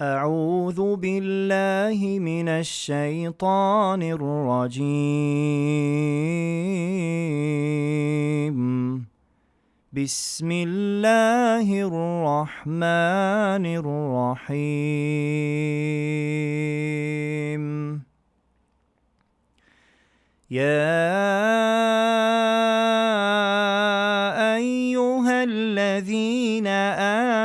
أعوذ بالله من الشيطان الرجيم. بسم الله الرحمن الرحيم. يا أيها الذين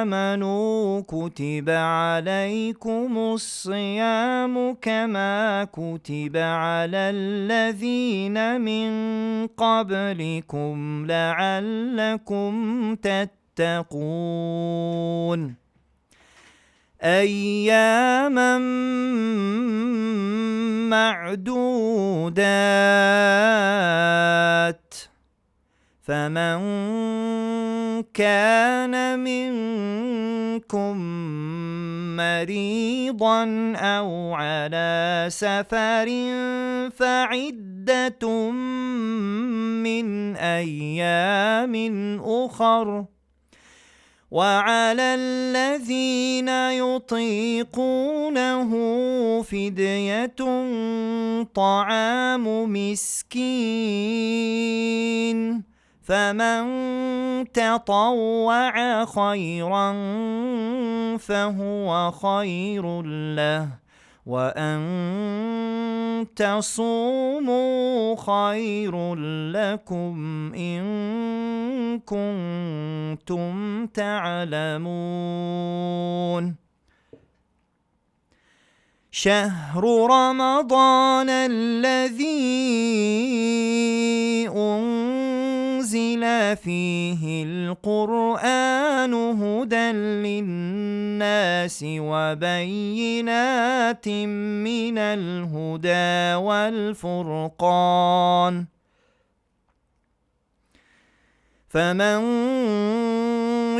آمنوا كتب عليكم الصيام كما كتب على الذين من قبلكم لعلكم تتقون. أياما معدودات، فمن كان منكم مريضا أو على سفر فعدة من أيام أخر، وعلى الذين يطيقونه فدية طعام مسكين، فمن تطوع خيرا فهو خير له، وأن تصوموا خير لكم إن كنتم تعلمون. شهر رمضان الذي أنزل فيه القرآن هدى للناس وبينات من الهدى والفرقان، فمن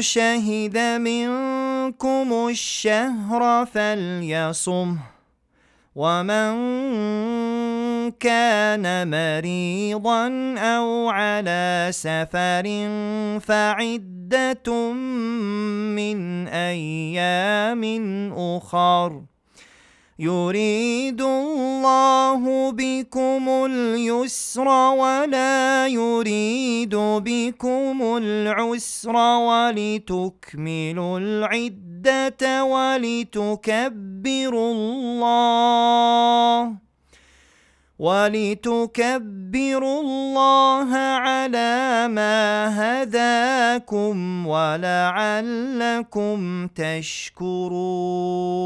شهد منكم الشهر فليصمه، ومن كان مريضا أو على سفر فعدة من أيام أخر، يريد الله بكم اليسر ولا يريد بكم العسر ولتكملوا العدة ولتكبروا الله على ما هداكم ولعلكم تشكرون.